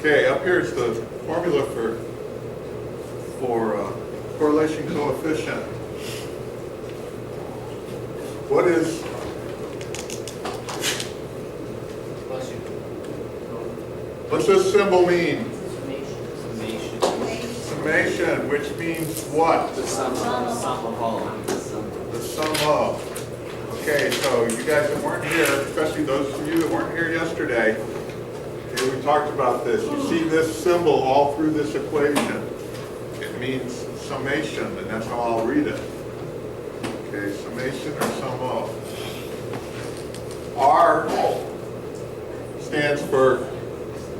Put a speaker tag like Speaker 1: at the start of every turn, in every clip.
Speaker 1: Okay, up here is the formula for correlation coefficient. What is what's this symbol mean? Summation, which means what?
Speaker 2: The sum of all.
Speaker 1: The sum of. Okay, so you guys that weren't here, especially those of you that weren't here yesterday, okay, we talked about this. You see this symbol all through this equation. It means summation, and that's how I'll read it. Okay, summation or sum of. R stands for,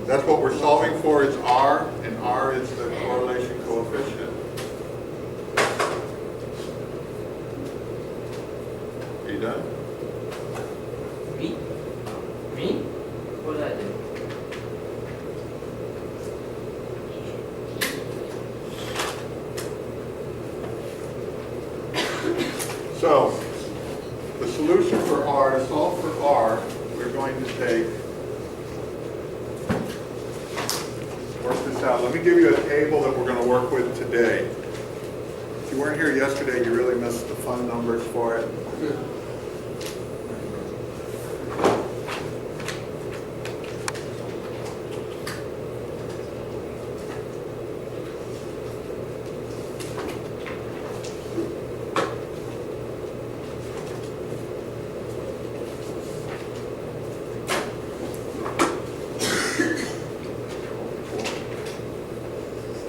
Speaker 1: that's what we're solving for is R, and R is the correlation coefficient. Are you done?
Speaker 2: Me? Me? What did I do?
Speaker 1: So, the solution for R, to solve for R, we're going to take, work this out. Let me give you a table that we're going to work with today. If you weren't here yesterday, you really missed the fun numbers for it.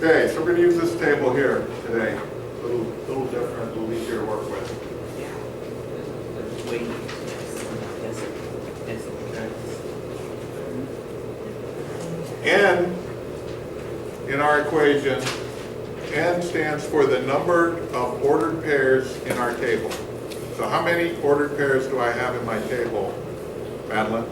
Speaker 1: Okay, so we're going to use this table here today. A little different, a little easier to work with.
Speaker 2: Wait.
Speaker 1: N in our equation, N stands for the number of ordered pairs in our table. So how many ordered pairs do I have in my table, Madeline?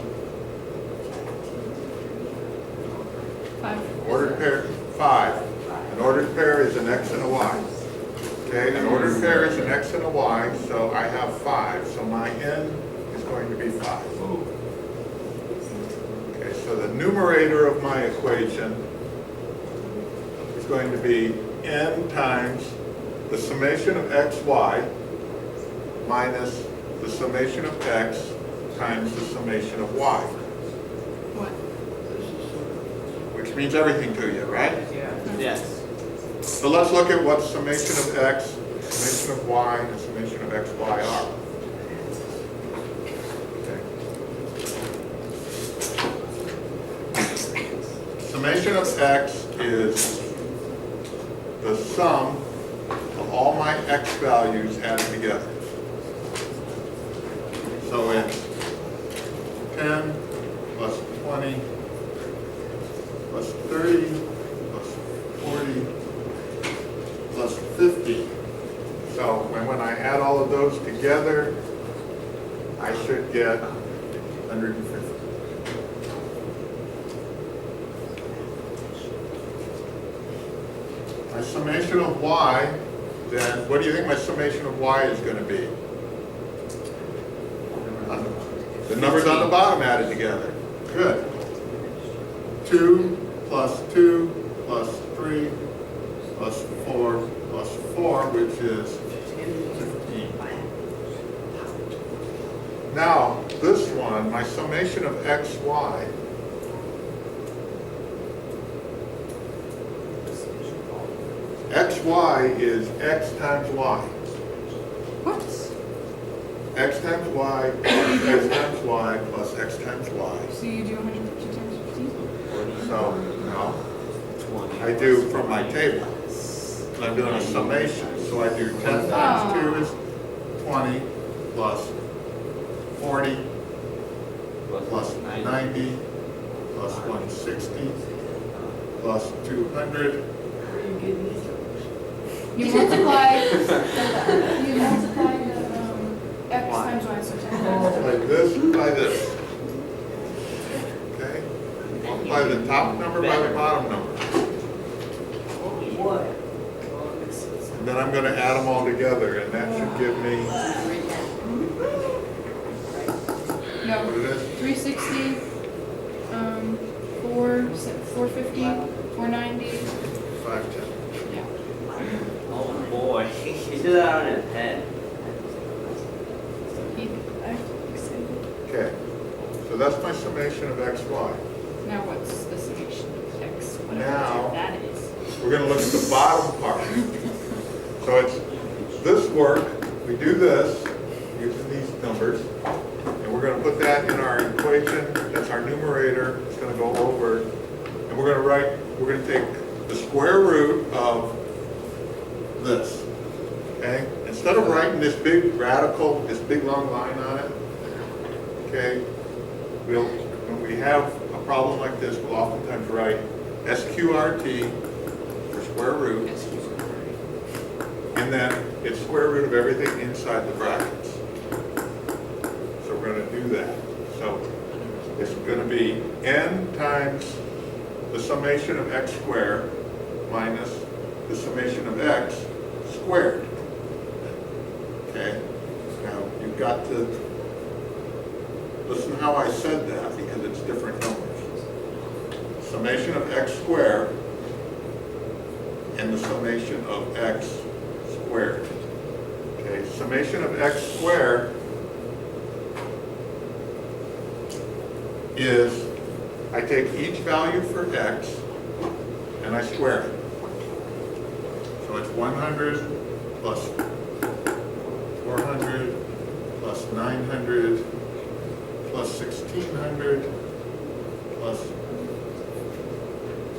Speaker 3: 5.
Speaker 1: Ordered pair, 5. An ordered pair is an X and a Y. Okay, an ordered pair is an X and a Y, so I have 5. So my N is going to be 5. Okay, so the numerator of my equation is going to be N times the summation of XY minus the summation of X times the summation of Y.
Speaker 3: What?
Speaker 1: Which means everything to you, right?
Speaker 2: Yes.
Speaker 1: So let's look at what summation of X, summation of Y, and summation of XY are. Okay. Summation of X is the sum of all my X values added together. So it's 10 plus 20 plus 30 plus 40 plus 50. So when I add all of those together, I should get 150. My summation of Y, then, what do you think my summation of Y is going to be? The numbers on the bottom added together. Good. 2 plus 2 plus 3 plus 4 plus 4, which is 15. Now, this one, my summation of XY, XY is X times Y.
Speaker 3: What?
Speaker 1: X times Y plus X times Y plus X times Y.
Speaker 3: So you do 150 times 15?
Speaker 1: So, no, I do from my table. And I'm doing a summation. So I do 10 times 2 is 20 plus 40 plus 90 plus 160 plus 200.
Speaker 3: You multiply X times Y, so 10 times.
Speaker 1: Multiply this by this. Okay? Multiply the top number by the bottom number. And then I'm going to add them all together, and that should give me,
Speaker 3: No,
Speaker 1: what it is?
Speaker 3: 360, 4, 450, 490.
Speaker 1: 510.
Speaker 3: Yeah.
Speaker 2: Oh boy, he did that on his head.
Speaker 3: I'm excited.
Speaker 1: Okay, so that's my summation of xy.
Speaker 3: Now what's the summation of x?
Speaker 1: Now-
Speaker 3: Whatever that is.
Speaker 1: We're going to look at the bottom part. So it's this work, we do this using these numbers, and we're going to put that in our equation. That's our numerator. It's going to go over, and we're going to take the square root of this. Okay? Instead of writing this big radical, this big long line on it, okay, when we have a problem like this, we'll oftentimes write SQRT for square root, and then it's square root of everything inside the brackets. So we're going to do that. So it's going to be n times the summation of x squared minus the summation of x squared. Okay? Now you've got to listen how I said that because it's different numbers. Summation of x squared and the summation of x squared. Okay, summation of x squared is I take each value for x and I square it. So it's 100 plus 400 plus 900 plus 1600 plus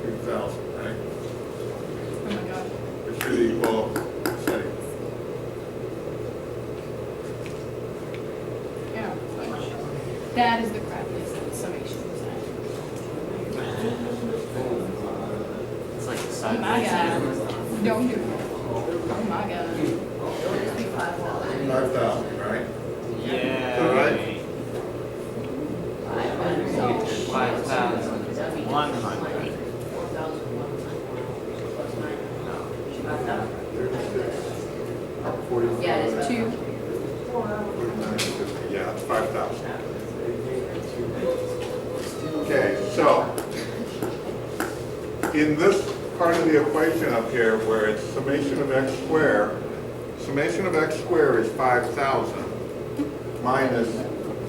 Speaker 1: 2000, right?
Speaker 3: Oh my god.
Speaker 1: Which should equal, say,
Speaker 3: Yeah. But that is the crappiest summation design.
Speaker 2: It's like a
Speaker 3: Oh
Speaker 2: side
Speaker 3: my
Speaker 2: by
Speaker 3: god.
Speaker 2: side.
Speaker 3: Don't do it. Oh my god.
Speaker 1: 5,000, right?
Speaker 2: Yeah.
Speaker 1: All right.
Speaker 2: 5,100.
Speaker 4: Yeah, it is.
Speaker 3: 2.
Speaker 1: 49, 50, yeah, it's 5,000. Okay, so in this part of the equation up here where it's summation of x squared is 5,000 minus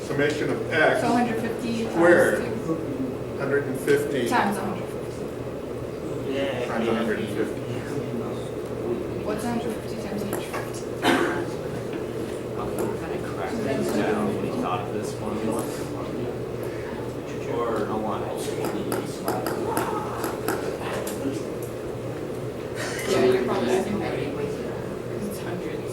Speaker 1: summation of x
Speaker 3: So 150
Speaker 1: squared,
Speaker 3: times
Speaker 1: 150
Speaker 3: 2 times 150.
Speaker 2: Yeah.
Speaker 1: times 150.
Speaker 2: What's
Speaker 3: 150 times each?
Speaker 2: I'm kind of cracked things down when he thought of this one. Or no one.
Speaker 3: Yeah, you're probably asking that. It's hundreds.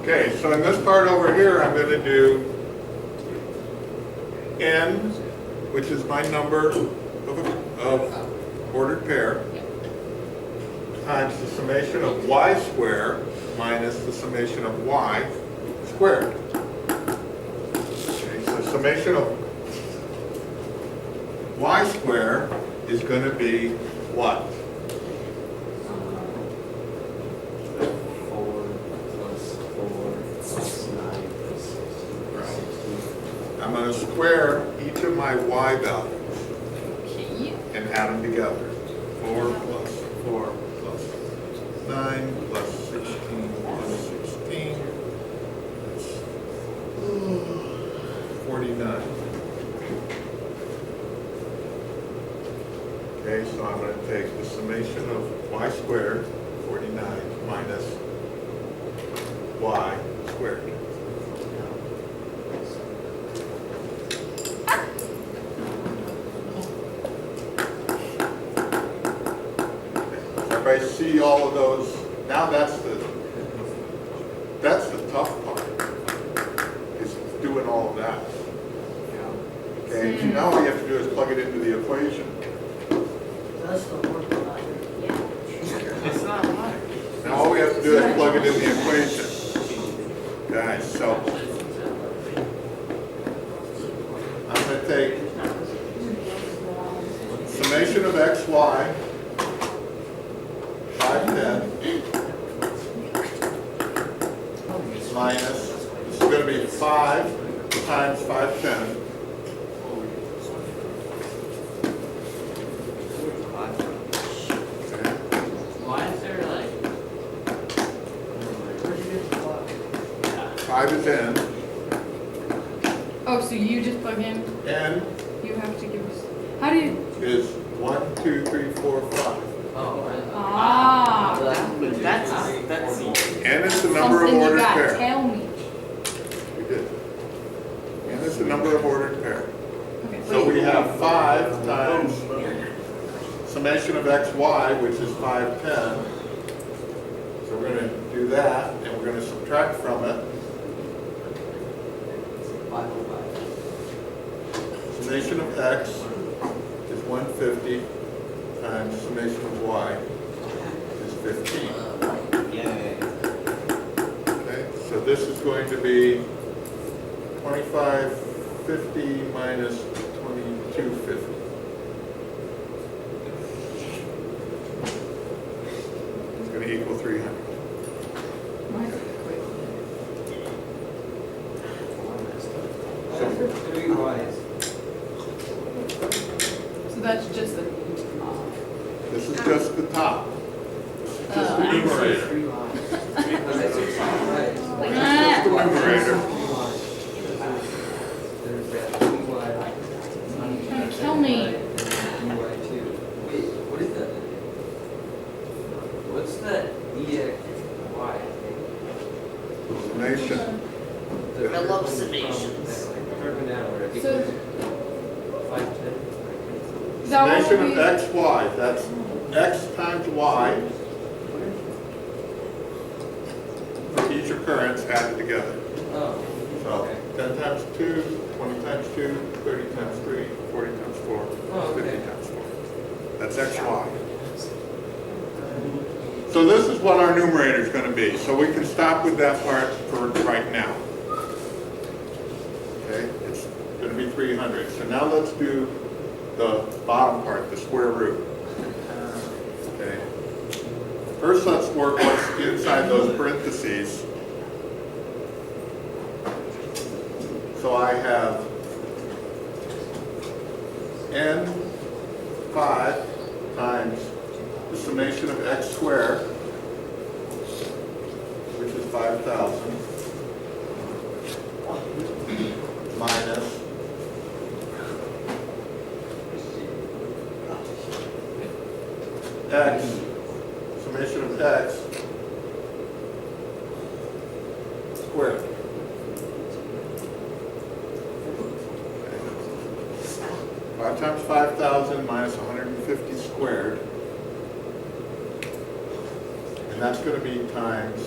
Speaker 1: Okay, so in this part over here, I'm going to do n, which is my number of ordered pair, times the summation of y squared minus the summation of y squared. Okay, so summation of y squared is going to be what?
Speaker 2: 4 plus 4 plus 9 plus 16.
Speaker 1: I'm going to square each of my y values
Speaker 3: Okay.
Speaker 1: and add them together. 4 plus 4 plus 9 plus 16 plus 16 is 49. Okay, so I'm going to take the summation of y squared, 49, minus y squared. Everybody see all of those? Now that's the tough part, is doing all of that. Okay, so now all you have to do is plug it into the equation.
Speaker 2: It's not hard.
Speaker 1: Now all we have to do is plug it in the equation. Guys, so I'm going to take summation of xy, 510, minus, this is going to be 5 times 510.
Speaker 2: Why is there like? Where'd you get the clock?
Speaker 1: 5 is n.
Speaker 3: Oh, so you just plug in,
Speaker 1: N
Speaker 3: you have to give us, how do you,
Speaker 1: is 1, 2, 3, 4, 5.
Speaker 2: Oh,
Speaker 3: ah,
Speaker 2: that's
Speaker 1: N is the number of
Speaker 3: something you
Speaker 1: ordered
Speaker 3: got,
Speaker 1: pair.
Speaker 3: tell me.
Speaker 1: We did. N is the number of ordered pair.
Speaker 3: Okay,
Speaker 1: So we have 5 times summation of xy, which is 510. So we're going to do that, and we're going to subtract from it. Summation of x is 150 times summation of y is 15. Okay, so this is going to be 2550 minus 2250. It's going to equal 300.
Speaker 3: Mine's quick. So that's just the,
Speaker 1: This is just the top. Just the numerator. Just the numerator.
Speaker 3: trying to kill me.
Speaker 2: Wait, what is that? What's that EXY?
Speaker 1: Summation.
Speaker 2: I love summations.
Speaker 3: So, is that what
Speaker 1: Summation
Speaker 3: we,
Speaker 1: of x, y. That's x times y. For each occurrence added together.
Speaker 2: Oh.
Speaker 1: So 10 times 2, 20 times 2, 30 times 3, 40 times 4, 50 times 4. That's x, y. So this is what our numerator is going to be. So we can stop with that part for right now. Okay, it's going to be 300. So now let's do the bottom part, the square root. Okay. First, let's work what's inside those parentheses. So I have n5 times the summation of x squared, which is 5,000, minus x, summation of x squared. 5 times 5,000 minus 150 squared. And that's going to be times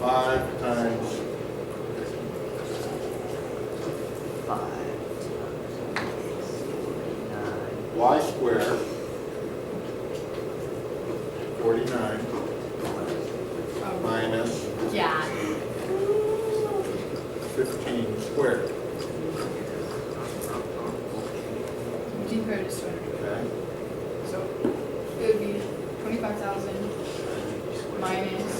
Speaker 1: 5 times
Speaker 2: 5
Speaker 1: y squared, 49, minus
Speaker 3: yeah,
Speaker 1: 15 squared.
Speaker 3: 15 squared is 200.
Speaker 1: Okay.
Speaker 3: So it would be 25,000 minus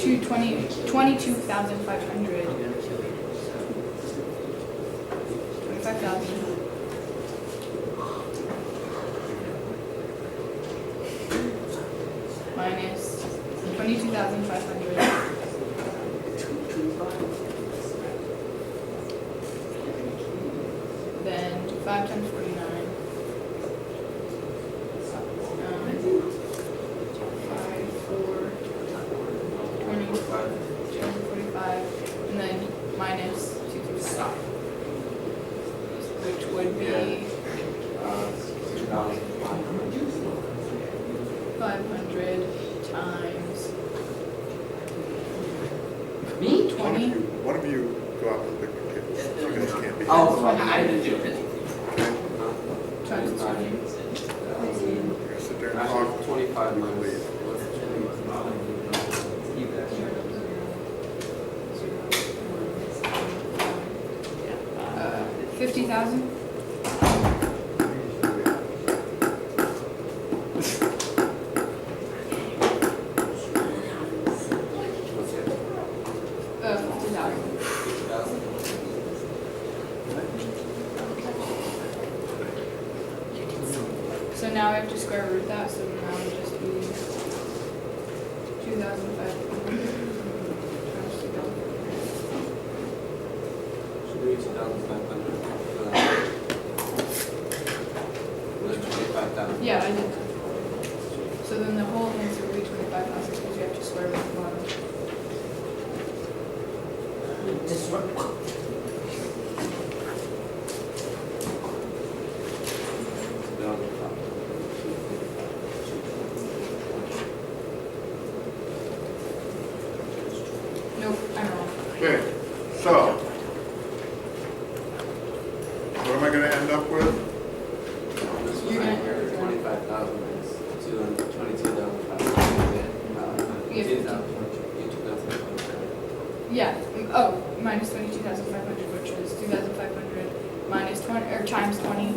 Speaker 3: 22,500. 25,000 minus 22,500. Then 5 times 49. 5, 4, 20, 245, and then minus 225. Which would be 500 times
Speaker 2: Me?
Speaker 3: 20.
Speaker 1: One of you go out to the picnic tables. You guys can't be.
Speaker 2: Oh, I didn't do it.
Speaker 3: Times 20.
Speaker 1: You're gonna sit there and talk.
Speaker 4: 25
Speaker 1: You
Speaker 4: minus.
Speaker 1: leave.
Speaker 3: 50,000? Uh, 50,000. So now I have to square root that, so now it would just be 2,500.
Speaker 2: Should be 2,500. That's 25,000.
Speaker 3: Yeah, I did that. So then the whole answer would be 25,000 because you have to square root the bottom. Nope, I'm wrong.
Speaker 1: Okay, so, what am I gonna end up with?
Speaker 2: This was
Speaker 3: You're
Speaker 2: like
Speaker 3: gonna-
Speaker 2: 25,000 is 22,500.
Speaker 3: Yeah.
Speaker 2: 2,000.
Speaker 3: Yeah, oh, minus 22,500, which is 2,500 minus 20, or times 20,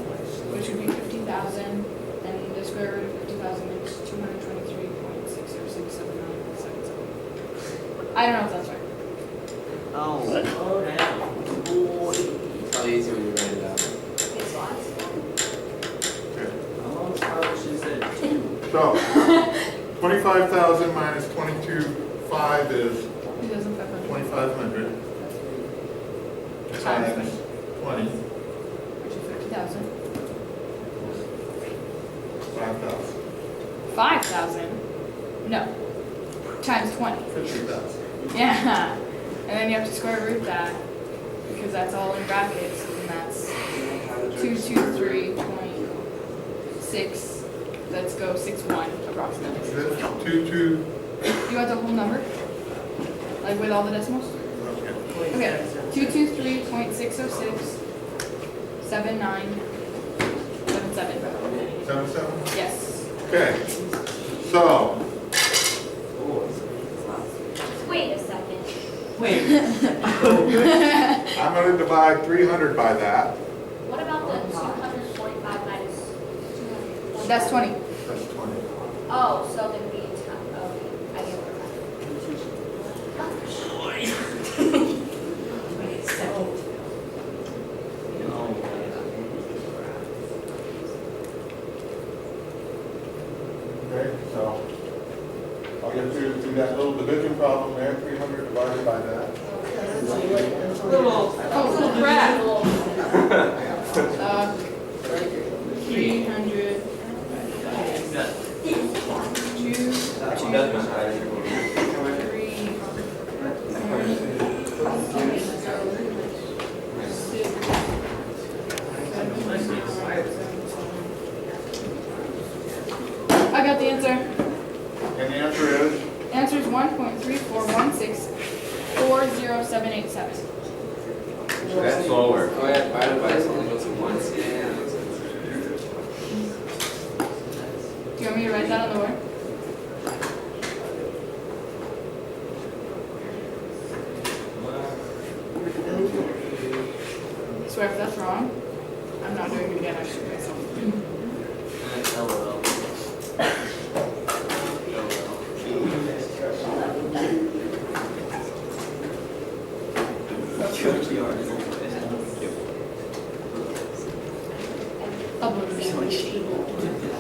Speaker 3: which would be 50,000, and the square root of 50,000 is 223.6067977. I don't know if that's right.
Speaker 2: Oh, slow down. It's probably easier when you write it out.
Speaker 1: Okay.
Speaker 2: Oh, probably should have said 2.
Speaker 1: So, 25,000 minus 22,500 is
Speaker 3: 2,500.
Speaker 1: 2,500
Speaker 3: Times
Speaker 1: times 20,
Speaker 3: Which is 50,000.
Speaker 1: 5,000,
Speaker 3: 5,000? No. Times 20.
Speaker 1: 50,000.
Speaker 3: Yeah. And then you have to square root that, because that's all in brackets, and that's 223.6, let's go 61 approximately.
Speaker 1: Is it 22?
Speaker 3: You want the whole number? Like with all the decimals?
Speaker 1: Okay.
Speaker 3: Okay, 223.606 7977.
Speaker 1: 77?
Speaker 3: Yes.
Speaker 1: Okay, so,
Speaker 4: Wait a second.
Speaker 1: I'm gonna divide 300 by that.
Speaker 4: What about the 245 minus 200?
Speaker 3: That's 20.
Speaker 1: That's 20.
Speaker 4: Oh, so then we, okay, I get
Speaker 1: Okay, so I'll get you to do that little division problem there, 300 divided by that.
Speaker 3: Oh, little crap. 300.
Speaker 2: Actually, does matter.
Speaker 3: 3, I got the answer.
Speaker 1: And the answer is?
Speaker 3: Answer is 1.341640,787.
Speaker 2: That's slower. Oh yeah, divided by something goes to 1.
Speaker 3: Do you want me to write that on the board? I swear if that's wrong, I'm not doing it again, I shoot myself.
Speaker 2: LOL.
Speaker 3: I'll put it in.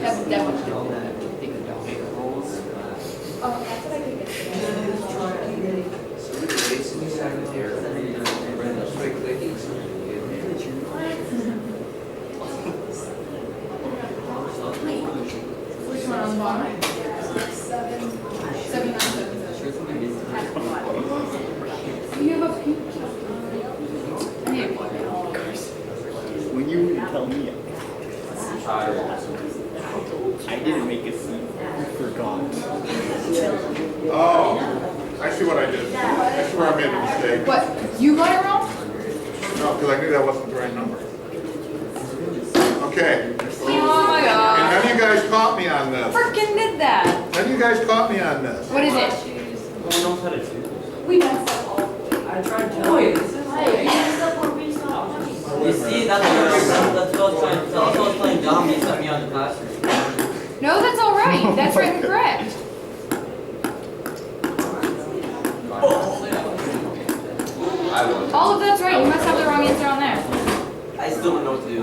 Speaker 3: That's definitely.
Speaker 4: Oh, that's what I think it's.
Speaker 3: Which one on the bottom? 797. You have a pink. I need a pink.
Speaker 5: When you tell me, I didn't make a scene. I forgot.
Speaker 1: Oh, I see what I did. That's where I made the mistake.
Speaker 3: What? You got it wrong?
Speaker 1: No, because I knew that wasn't the right number. Okay.
Speaker 3: Oh my
Speaker 1: And
Speaker 3: god.
Speaker 1: have you guys caught caught me on this.
Speaker 3: Freaking did that.
Speaker 1: None of you guys caught me on this.
Speaker 3: What is it?
Speaker 4: We messed up all the way.
Speaker 2: I tried to. Boy, this is
Speaker 4: Hey, you messed up where we stopped.
Speaker 2: You see, that's what I was playing dumb. He set me on the classroom.
Speaker 3: No, that's all right. That's right and correct. All of that's right. You must have the wrong answer on there.
Speaker 2: I still don't know what to do. You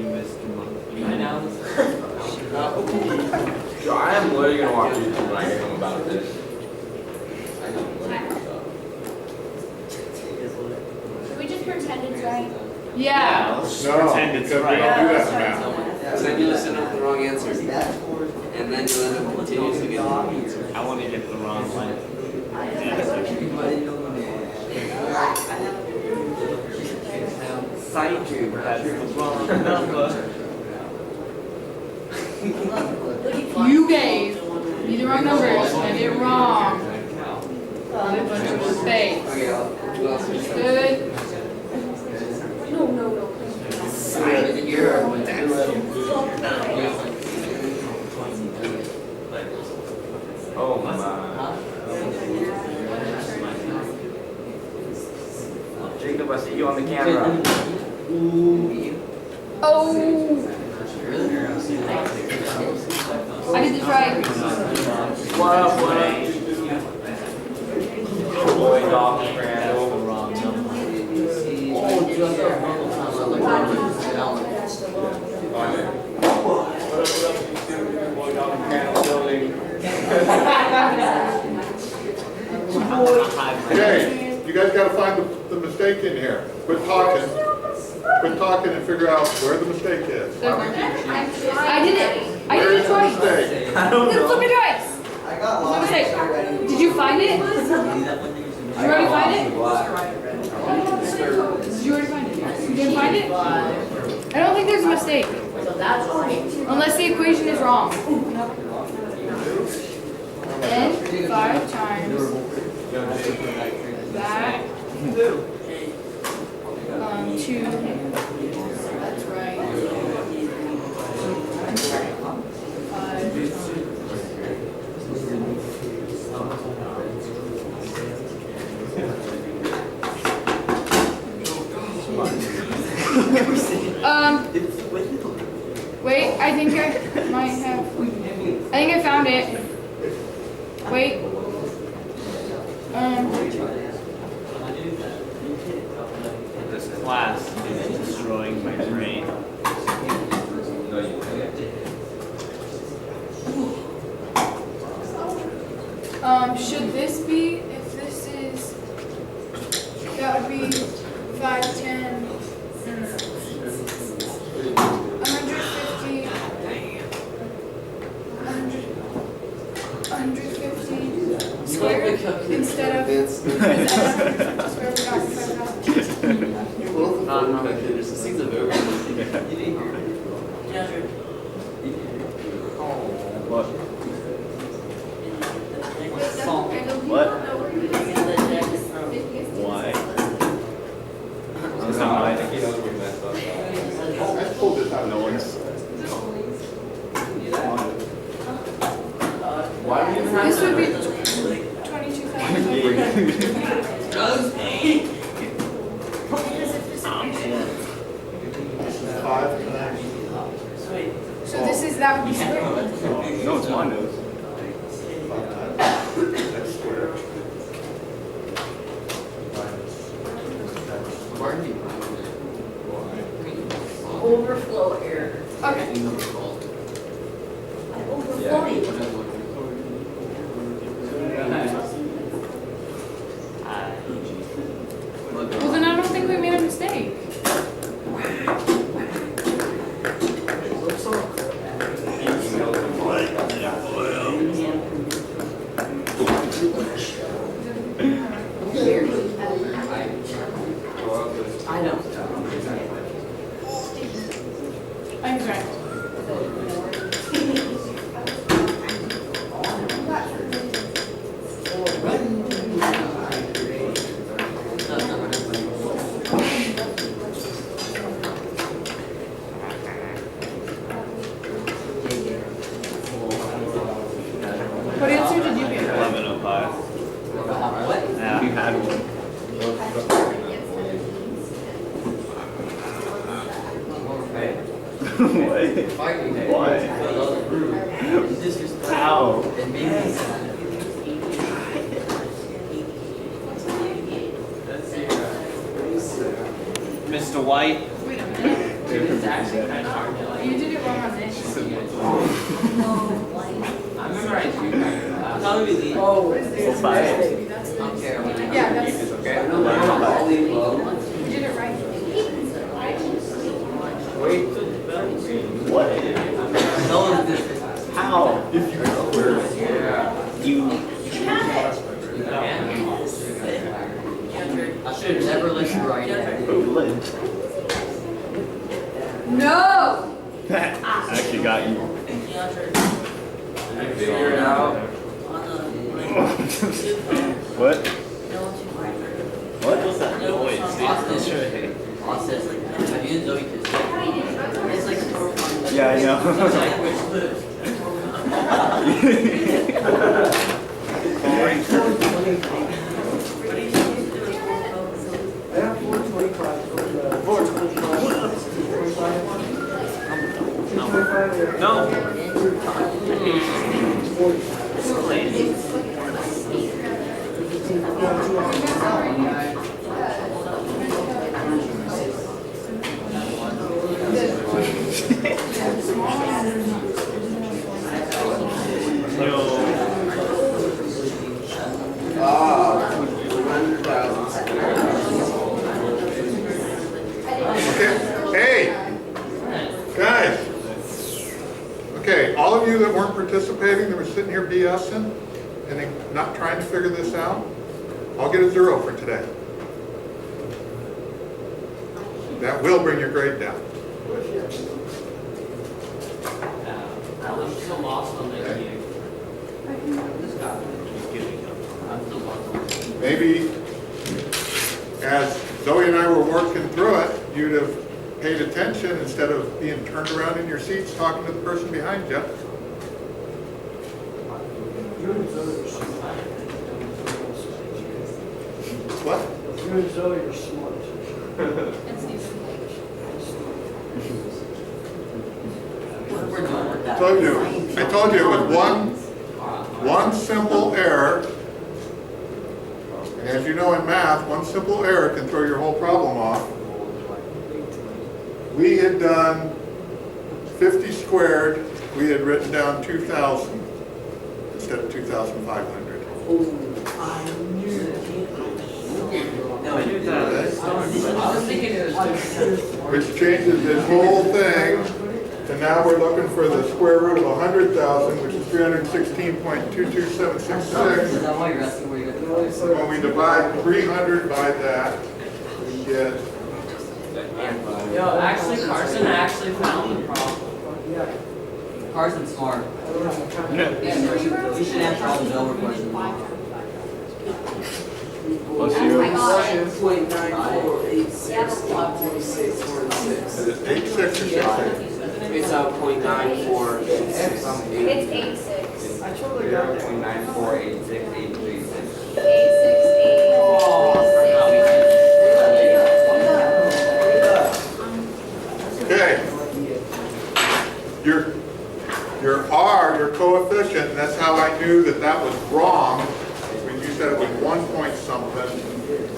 Speaker 2: missed your month. I know.
Speaker 6: Yo, I am literally gonna watch YouTube when I hear him about this. I know
Speaker 4: Should we just pretend it's right?
Speaker 3: Yeah.
Speaker 1: No, because we don't do that in math.
Speaker 2: So then you listen up the wrong answers. And then you end up continuously getting the wrong answer.
Speaker 5: I want to get the wrong one.
Speaker 2: Side dream has the wrong number.
Speaker 3: You gave me the wrong numbers. I did it wrong. I did a bunch of mistakes.
Speaker 2: Okay, who else is
Speaker 3: Good.
Speaker 4: No, no, no.
Speaker 6: Oh my. Jacob, I see you on the camera.
Speaker 3: Oh. I did this right.
Speaker 6: What up, boy, Dr.crandall.
Speaker 5: The wrong number.
Speaker 1: Okay, you guys gotta find the mistake in here. Quit talking. Quit talking and figure out where the mistake is.
Speaker 3: There's one. I did it. I
Speaker 1: Where
Speaker 3: did
Speaker 1: is
Speaker 3: it
Speaker 1: the
Speaker 3: twice.
Speaker 1: mistake?
Speaker 3: Let's look at twice. What mistake? Did you find it? Did you already find it? Did you already find it? You didn't find it? I don't think there's a mistake. Unless the equation is wrong. N 5 times that 2. That's right. 5. Wait, I think I might have. I think I found it. Wait.
Speaker 5: This class is destroying my brain.
Speaker 3: Should this be, if this is, that would be 5, 10, 150, 150 squared instead of square root of 5,000.
Speaker 2: You're both phone calculators. This seems a very You didn't hear it.
Speaker 5: What?
Speaker 3: What?
Speaker 5: Why?
Speaker 6: I think he knows we messed up.
Speaker 1: I pulled this out.
Speaker 5: No one's.
Speaker 6: Why do you even have
Speaker 3: This would be
Speaker 6: to?
Speaker 3: 22,000.
Speaker 2: Does me.
Speaker 3: So this is, that would be squared.
Speaker 5: No, it's Mondo's.
Speaker 1: That's square.
Speaker 4: Overflow error.
Speaker 3: Okay.
Speaker 4: Overflowing.
Speaker 3: Well, then I don't think we made a mistake.
Speaker 2: I know.
Speaker 3: I'm right.
Speaker 5: What? Ow. Mr. White.
Speaker 3: Wait a minute.
Speaker 2: It's actually kind of hard to like.
Speaker 3: You did it wrong on this.
Speaker 2: I memorized you guys. Probably the.
Speaker 3: What is this?
Speaker 5: Five.
Speaker 3: That's the.
Speaker 2: Okay.
Speaker 3: Yeah, that's,
Speaker 6: Okay.
Speaker 3: you did it right.
Speaker 5: What?
Speaker 2: No, this.
Speaker 5: How?
Speaker 6: If you know where.
Speaker 5: You.
Speaker 2: I should have never let you write it.
Speaker 5: Lynch.
Speaker 3: No!
Speaker 5: Actually got you.
Speaker 6: Figure it out.
Speaker 5: What? What was that noise?
Speaker 2: Austin, have you and Zoe kissed? It's like
Speaker 5: Yeah, I know. No.
Speaker 1: Okay, hey, guys. Okay, all of you that weren't participating, that were sitting here BSing and not trying to figure this out, I'll get a 0 for today. That will bring your grade down.
Speaker 2: I was so lost on that game. I'm so lost on this.
Speaker 1: Maybe as Zoe and I were working through it, you'd have paid attention instead of being turned around in your seats talking to the person behind you. What?
Speaker 7: You and Zoe are smart.
Speaker 3: It's decent.
Speaker 2: What we're doing with
Speaker 1: I
Speaker 2: that.
Speaker 1: told you it was one simple error. And as you know in math, one simple error can throw your whole problem off. We had done 50 squared, we had written down 2,000 instead of 2,500.
Speaker 2: No, I knew that. I was thinking it was just.
Speaker 1: Which changes this whole thing to now we're looking for the square root of 100,000, which is 316.22766.
Speaker 2: Is that why you're asking where you got the voice?
Speaker 1: When we divide 300 by that, we get,
Speaker 2: Yo, actually, Carson actually found the problem. Carson's smart. We should answer all the Dover questions.
Speaker 5: Plus
Speaker 4: Oh
Speaker 5: you.
Speaker 4: my gosh.
Speaker 1: 86 or 66?
Speaker 6: It's a .9486.
Speaker 4: It's 8-6.
Speaker 7: I totally got that.
Speaker 4: 8-6-8-6.
Speaker 1: Okay. Your R, your coefficient, and that's how I knew that that was wrong, when you said it was 1 point something,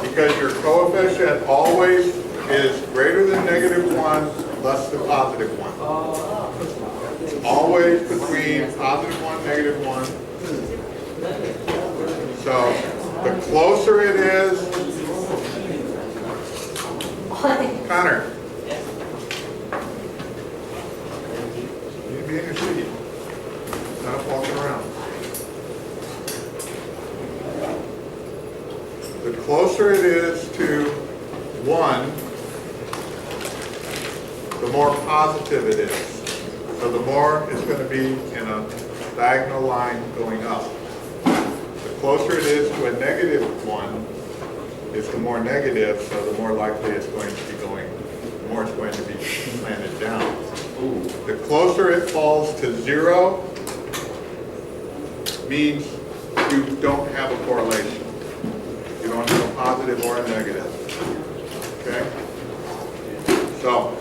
Speaker 1: because your coefficient always is greater than -1, less than +1. It's always between +1, -1. So the closer it is, Connor. You need to be in your seat. Not walking around. The closer it is to 1, the more positive it is. So the more it's going to be in a diagonal line going up. The closer it is to a -1, is the more negative, so the more likely it's going to be going, the more it's going to be slanted down. The closer it falls to 0 means you don't have a correlation. You don't have a positive or a negative. Okay? So